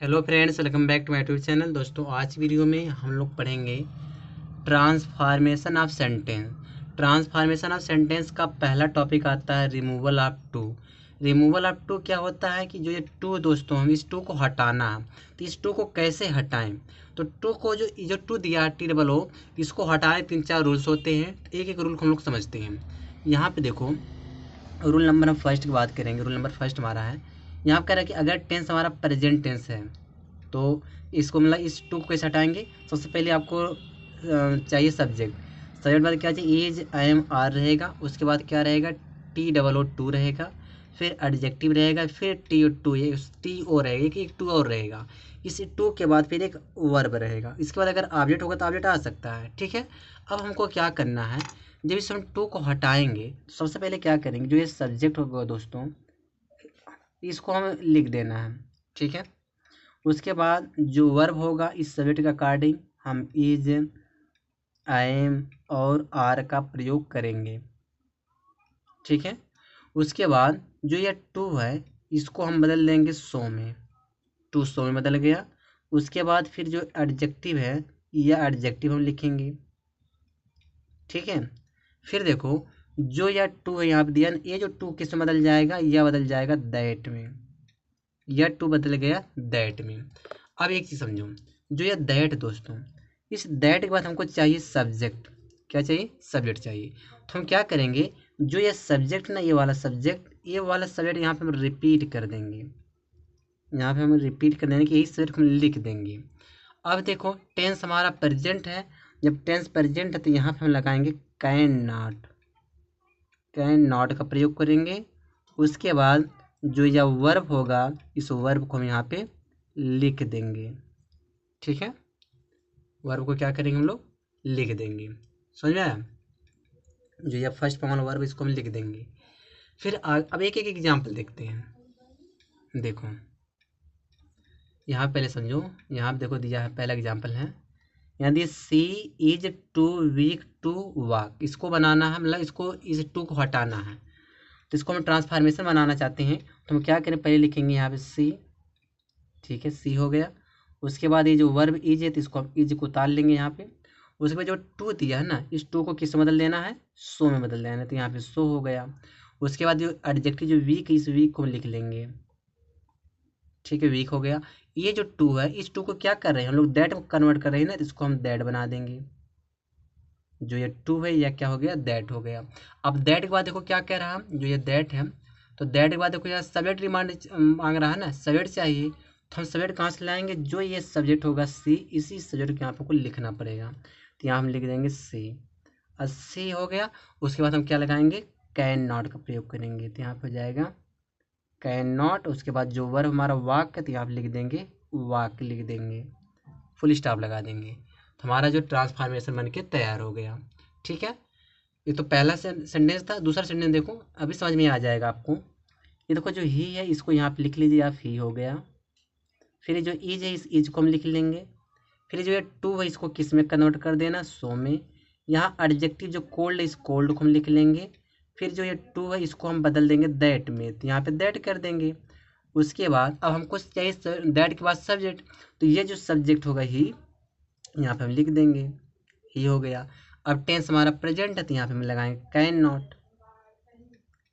Hello friends, welcome back to my YouTube channel. दोस्तों, आज वीडियो में हम लोग पढ़ेंगे transformation of sentence. Transformation of sentence का पहला टॉपिक आता है removal of too. Removal of too क्या होता है कि जो ये टू दोस्तों हम इस टू को हटाना है, तो इस टू को कैसे हटाएं। तो टू को जो टू दिया टी डबल ओ, इसको हटाने 3-4 रूल्स होते हैं। एक एक रूल को हम लोग समझते हैं। यहाँ पे देखो, रूल नंबर हम फर्स्ट की बात करेंगे। रूल नंबर फर्स्ट हमारा है, यहाँ पर कह रहा है कि अगर टेंस हमारा प्रेजेंट टेंस है तो इसको मतलब इस टू को कैसे हटाएंगे। सबसे पहले आपको चाहिए सब्जेक्ट। सब्जेक्ट बाद क्या चाहिए, इज आई एम आर रहेगा। उसके बाद क्या रहेगा, टी डबल ओ टू रहेगा। फिर एडजेक्टिव रहेगा, फिर टी ओ टू, ये टी ओ रहेगा, एक टू और रहेगा। इस टू के बाद फिर एक वर्ब रहेगा। इसके बाद अगर ऑब्जेक्ट होगा तो ऑब्जेक्ट आ सकता है। ठीक है, अब हमको क्या करना है, जब इस हम टू को हटाएंगे तो सबसे पहले क्या करेंगे, जो ये सब्जेक्ट होगा दोस्तों इसको हम लिख देना है। ठीक है, उसके बाद जो वर्ब होगा इस सब्जेक्ट के अकॉर्डिंग हम इज, आई एम और आर का प्रयोग करेंगे। ठीक है, उसके बाद जो ये टू है इसको हम बदल देंगे सो में। टू सो में बदल गया। उसके बाद फिर जो एडजेक्टिव है यह एडजेक्टिव हम लिखेंगे। ठीक है, फिर देखो जो यह टू है यहाँ पे दिया, ये जो टू किस में बदल जाएगा, यह बदल जाएगा दैट में। यह टू बदल गया दैट में। अब एक चीज़ समझो, जो यह दैट दोस्तों, इस दैट के बाद हमको चाहिए सब्जेक्ट। क्या चाहिए, सब्जेक्ट चाहिए। तो हम क्या करेंगे, जो ये सब्जेक्ट ना, ये वाला सब्जेक्ट यहाँ पे हम रिपीट कर देंगे। यहाँ पे हम रिपीट कर देंगे कि यही सब्जेक्ट हम लिख देंगे। अब देखो टेंस हमारा प्रेजेंट है। जब टेंस प्रेजेंट है तो यहाँ पे हम लगाएंगे कैन नॉट। कैन नॉट का प्रयोग करेंगे। उसके बाद जो यह वर्ब होगा इस वर्ब को हम यहाँ पे लिख देंगे। ठीक है, वर्ब को क्या करेंगे, हम लोग लिख देंगे। समझ में आया, जो यह फर्स्ट फॉर्मल वर्ब इसको हम लिख देंगे। फिर अब एक एक एग्जाम्पल देखते हैं। देखो यहाँ पहले समझो, यहाँ पे देखो दिया है, पहला एग्जाम्पल है यहाँ दिए she is too weak to walk. इसको बनाना है, मतलब इसको इस टू को हटाना है, तो इसको हम ट्रांसफॉर्मेशन बनाना चाहते हैं। तो हम क्या करें, पहले लिखेंगे यहाँ पे सी। ठीक है, सी हो गया। उसके बाद ये जो वर्ब इज है तो इसको हम इज को उतार लेंगे यहाँ पे। उसके बाद जो टू दिया है ना, इस टू को किस में बदल देना है, सो में बदल देना है, तो यहाँ पे सो हो गया। उसके बाद जो एडजेक्टिव जो वीक, इस वीक को हम लिख लेंगे। ठीक है, वीक हो गया। ये जो टू है इस टू को क्या कर रहे हैं हम लोग, दैट को कन्वर्ट कर रहे हैं ना, तो इसको हम दैट बना देंगे। जो ये टू है यह क्या हो गया, दैट हो गया। अब दैट के बाद देखो क्या कह रहा है, जो ये दैट है, तो दैट के बाद देखो यहाँ सब्जेक्ट डिमांड मांग रहा है ना, सब्जेक्ट चाहिए। तो हम सब्जेक्ट कहाँ से लाएंगे, जो ये सब्जेक्ट होगा सी, इसी सब्जेक्ट को यहाँ पे को लिखना पड़ेगा। तो यहाँ हम लिख देंगे सी। और सी हो गया। उसके बाद हम क्या लगाएंगे, कैन नॉट का प्रयोग करेंगे। तो यहाँ पे हो जाएगा कैन नॉट। उसके बाद जो वर्ब हमारा वाक है तो यहाँ पे लिख देंगे वाक, लिख देंगे, फुल स्टॉप लगा देंगे। तो हमारा जो ट्रांसफॉर्मेशन बन के तैयार हो गया। ठीक है, ये तो पहला सेंटेंस था। दूसरा सेंटेंस देखो, अभी समझ में आ जाएगा आपको। ये देखो जो ही है इसको यहाँ पे लिख लीजिए आप, ही हो गया। फिर ये जो इज है इस इज को हम लिख लेंगे। फिर जो ये टू है इसको किस में कन्वर्ट कर देना, सो में। यहाँ एडजेक्टिव जो कोल्ड है इस कोल्ड को हम लिख लेंगे। फिर जो ये टू है इसको हम बदल देंगे दैट में, तो यहाँ पे दैट कर देंगे। उसके बाद अब हमको चाहिए दैट के बाद सब्जेक्ट, तो ये जो सब्जेक्ट होगा ही, यहाँ पे हम लिख देंगे, ही हो गया। अब टेंस हमारा प्रेजेंट है तो यहाँ पे हम लगाएंगे कैन नॉट।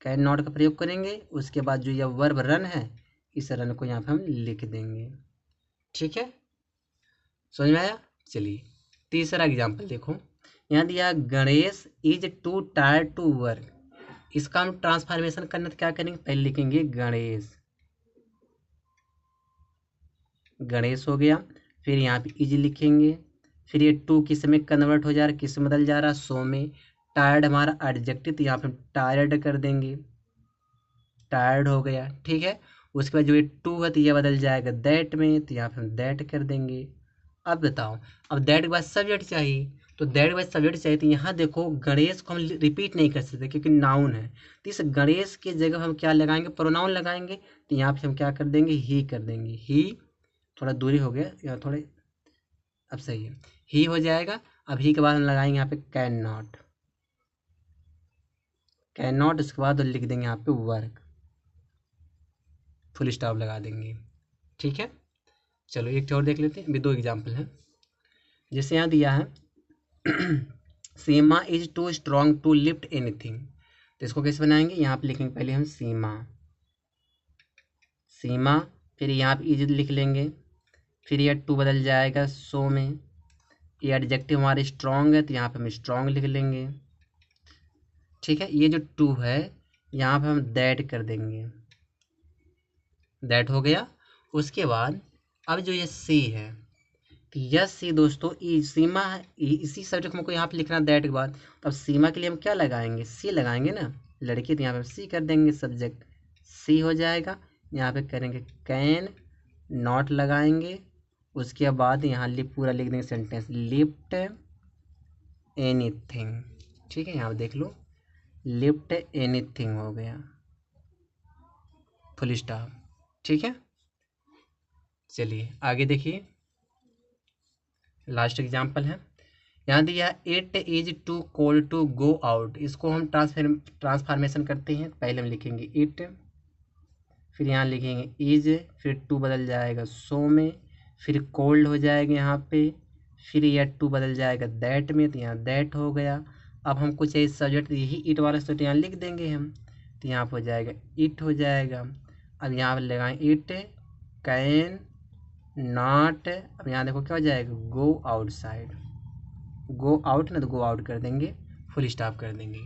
कैन नॉट का प्रयोग करेंगे। उसके बाद जो यह वर्ब रन है इस रन को यहाँ पे हम लिख देंगे। ठीक है, समझ में आया। चलिए तीसरा एग्जाम्पल देखो, यहाँ दिया Ganesh is too tired to work. इसका हम ट्रांसफॉर्मेशन करना तो क्या करेंगे, पहले लिखेंगे गणेश। गणेश हो गया। फिर यहाँ पे इज लिखेंगे। फिर ये टू किस में कन्वर्ट हो जा रहा है, किस में बदल जा रहा है, सो में। टायर्ड हमारा एडजेक्टिव, तो यहाँ पे हम टायर्ड कर देंगे, टायर्ड हो गया। ठीक है, उसके बाद जो ये टू है तो ये बदल जाएगा दैट में, तो यहाँ पे हम दैट कर देंगे। अब बताओ, अब दैट के बाद सब्जेक्ट चाहिए, तो दैट के बाद सब्जेक्ट चाहिए। तो यहाँ देखो गणेश को हम रिपीट नहीं कर सकते क्योंकि नाउन है। तो इस गणेश की जगह हम क्या लगाएंगे, प्रोनाउन लगाएंगे। तो यहाँ पे हम क्या कर देंगे, ही कर देंगे। ही थोड़ा दूरी हो गया या थोड़े, अब सही है, ही हो जाएगा। अब ही के बाद हम लगाएंगे यहाँ पे कैन नॉट। कैन नॉट उसके बाद लिख देंगे यहाँ पे वर्क, फुल स्टॉप लगा देंगे। ठीक है, चलो एक और देख लेते हैं, अभी 2 एग्जाम्पल हैं। जैसे यहाँ दिया है Seema is too strong to lift anything, तो इसको कैसे बनाएंगे, यहाँ पे लिखेंगे पहले हम सीमा, सीमा, फिर यहाँ पे इज लिख लेंगे, फिर यह टू बदल जाएगा सो में, ये एडजेक्टिव हमारे स्ट्रॉन्ग है तो यहाँ पे हम स्ट्रॉन्ग लिख लेंगे। ठीक है, ये जो टू है यहाँ पे हम दैट कर देंगे, दैट हो गया। उसके बाद अब जो ये सी है, तो यह सी दोस्तों सीमा है, इसी सब्जेक्ट में को यहाँ पे लिखना दैट के बाद, तो अब सीमा के लिए हम क्या लगाएंगे, सी लगाएंगे ना, लड़की, तो यहाँ पे सी कर देंगे, सब्जेक्ट सी हो जाएगा। यहाँ पे करेंगे कैन नॉट लगाएंगे, उसके बाद यहाँ पूरा लिख देंगे सेंटेंस, लिफ्ट एनीथिंग। ठीक है, यहाँ देख लो, लिफ्ट एनीथिंग हो गया, फुल स्टॉप। ठीक है, चलिए आगे देखिए, लास्ट एग्जाम्पल है, यहाँ दिया it is too cold to go out, इसको हम ट्रांसफॉर्मेशन करते हैं। पहले हम लिखेंगे इट, फिर यहाँ लिखेंगे इज, फिर टू बदल जाएगा सो में, फिर कोल्ड हो जाएगा यहाँ पे, फिर यह टू बदल जाएगा दैट में, तो यहाँ दैट हो गया। अब हम कुछ ऐसे सब्जेक्ट, यही इट वाला सब्जेक्ट यहाँ लिख देंगे हम, तो यहाँ पर हो जाएगा इट हो जाएगा। अब यहाँ पर लगाएंगे इट कैन नॉट, अब यहाँ देखो क्या हो जाएगा, गो आउटसाइड, गो आउट ना, तो गो आउट कर देंगे, फुल स्टॉप कर देंगे।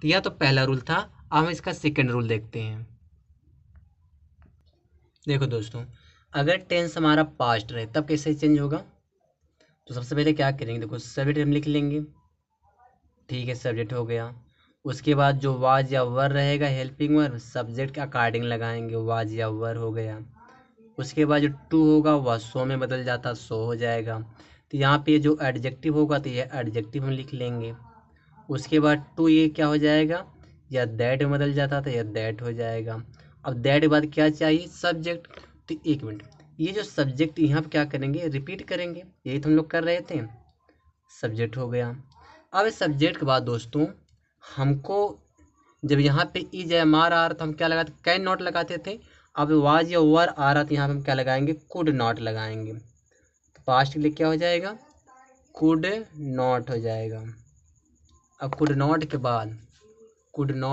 तो यह तो पहला रूल था। अब हम इसका सेकंड रूल देखते हैं। देखो दोस्तों, अगर टेंस हमारा पास्ट रहे तब कैसे चेंज होगा, तो सबसे पहले क्या करेंगे, देखो सब्जेक्ट हम लिख लेंगे। ठीक है, सब्जेक्ट हो गया। उसके बाद जो वाज या वर रहेगा, हेल्पिंग वर्ब, सब्जेक्ट के अकॉर्डिंग लगाएंगे, वाज या वर हो गया। उसके बाद जो टू होगा वह सो में बदल जाता, सो हो जाएगा। तो यहाँ पे जो एडजेक्टिव होगा तो ये एडजेक्टिव हम लिख लेंगे। उसके बाद टू ये क्या हो जाएगा, या दैट में बदल जाता तो यह दैट हो जाएगा। अब दैट के बाद क्या चाहिए, सब्जेक्ट। तो एक मिनट, ये जो सब्जेक्ट यहाँ पे क्या करेंगे, रिपीट करेंगे, यही तो हम लोग कर रहे थे। सब्जेक्ट हो गया। अब इस सब्जेक्ट के बाद दोस्तों हमको जब यहाँ पे इज या मार आ रहा तो हम क्या लगाते, कैन नॉट लगाते थे। अब वाज या वर आ रहा तो यहाँ पे हम क्या लगाएंगे, कुड नॉट लगाएंगे। तो पास्ट के लिए क्या हो जाएगा, कुड नॉट हो जाएगा। अब कुड नॉट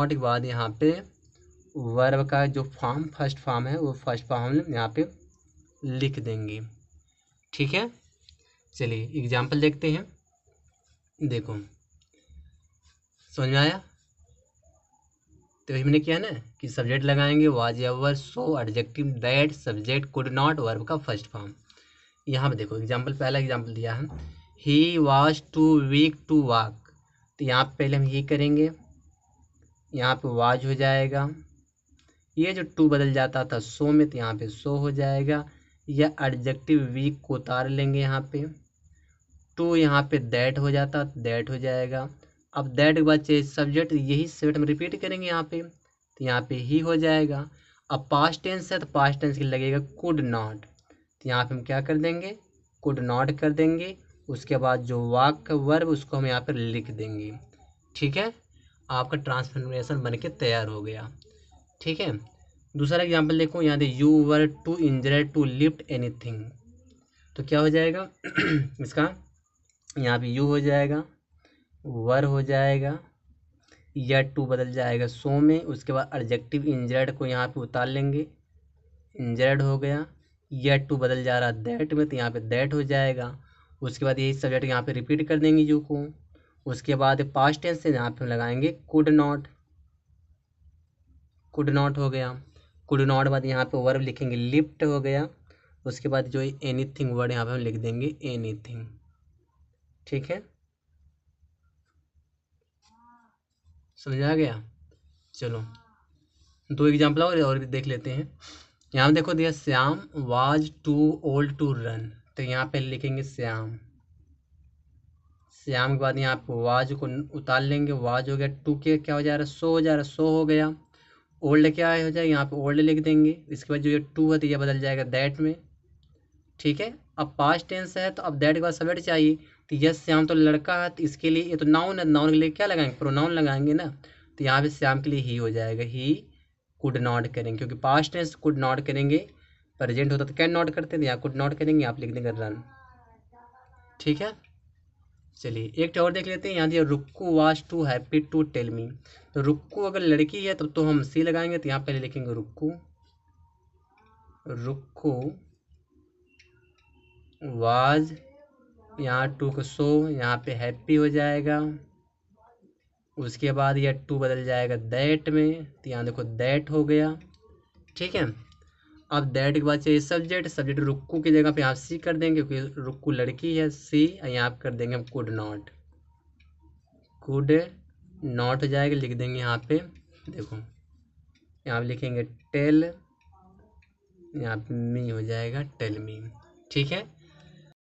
के बाद यहाँ पे वर्ब का जो फॉर्म, फर्स्ट फॉर्म है, वो फर्स्ट फॉर्म हम यहाँ पे लिख देंगे। ठीक है, चलिए एग्जाम्पल देखते हैं। देखो समझ में आया, तो वही मैंने किया ना कि सब्जेक्ट लगाएंगे, वाज या were, so, adjective, that, subject, could not, verb का फर्स्ट फॉर्म। यहाँ पे देखो एग्जाम्पल, पहला एग्जाम्पल दिया है, he was too weak to walk, तो यहाँ पे पहले हम ही करेंगे, यहाँ पे वाज हो जाएगा, ये जो टू बदल जाता था सो में, तो यहाँ पे सो हो जाएगा। या एडजेक्टिव वीक को उतार लेंगे, यहाँ पे टू यहाँ पे दैट हो जाता, दैट हो जाएगा। अब दैट के बाद चाहिए सब्जेक्ट, यही सब्जेक्ट हम रिपीट करेंगे यहाँ पे, तो यहाँ पे ही हो जाएगा। अब पास्ट टेंस है तो पास्ट टेंस के लगेगा कुड नॉट, तो यहाँ पे हम क्या कर देंगे, कुड नॉट कर देंगे। उसके बाद जो वाक का वर्ब उसको हम यहाँ पर लिख देंगे। ठीक है, आपका ट्रांसफॉर्मेशन बन के तैयार हो गया। ठीक है, दूसरा एग्जाम्पल देखो, यहाँ they you were too injured to lift anything, तो क्या हो जाएगा इसका, यहाँ पे यू हो जाएगा, वर हो जाएगा, या टू बदल जाएगा सो में। उसके बाद एडजेक्टिव इंजर्ड को यहाँ पे उतार लेंगे, इंजर्ड हो गया। या टू बदल जा रहा दैट में, तो यहाँ पे दैट हो जाएगा। उसके बाद यही सब्जेक्ट यहाँ पे रिपीट कर देंगे यू को। उसके बाद पास्ट टेंस से यहाँ पे लगाएंगे कुड नॉट, कुड नॉट हो गया। कुड नॉट बाद यहाँ पे वर्ब लिखेंगे, लिफ्ट हो गया। उसके बाद जो एनीथिंग वर्ड यहाँ पे हम लिख देंगे एनीथिंग। ठीक है, समझ आ गया। चलो 2 एग्जाम्पल और भी देख लेते हैं। यहाँ देखो दिया Shyam was too old to run, तो यहाँ पे लिखेंगे श्याम, श्याम के बाद यहाँ पे वाज को उतार लेंगे, वाज हो गया, टू के क्या हो जा रहा है, सो हो जा रहा है, सो हो गया। ओल्ड क्या हो जाएगा, यहाँ पे ओल्ड लिख देंगे। इसके बाद जो ये टू है तो ये बदल जाएगा दैट में। ठीक है, अब पास्ट टेंस है तो अब दैट के बाद सब्जेक्ट चाहिए, तो यस श्याम तो लड़का है, तो इसके लिए ये तो नाउन है, नाउन के लिए क्या लगाएंगे, प्रोनाउन लगाएंगे ना। तो यहाँ पे श्याम के लिए ही हो जाएगा, ही कुड नॉट करेंगे, क्योंकि पास्ट टेंस कुड नॉट करेंगे प्रेजेंट होता तो कैन नॉट करते थे, यहाँ कुड नॉट करेंगे, आप लिख देंगे रन। ठीक है, चलिए एक और देख लेते हैं। यहाँ दिया Rukku was too happy to tell me. तो रुक्कू अगर लड़की है तब तो हम सी लगाएंगे, तो यहाँ पहले लिखेंगे रुक्कू, रुक्कू वाज, यहाँ टू को सो, यहाँ पे हैप्पी हो जाएगा। उसके बाद यह टू बदल जाएगा दैट में, तो यहाँ देखो दैट हो गया। ठीक है, अब दैट के बाद चाहिए सब्जेक्ट, सब्जेक्ट रुक्कू की जगह पे आप सी कर देंगे क्योंकि रुक्कू लड़की है, सी। यहाँ आप कर देंगे हम कुड नॉट, कुड नॉट हो जाएगा, लिख देंगे यहाँ पे देखो, यहाँ पे लिखेंगे टेल, यहाँ पे मी हो जाएगा टेल मी। ठीक है,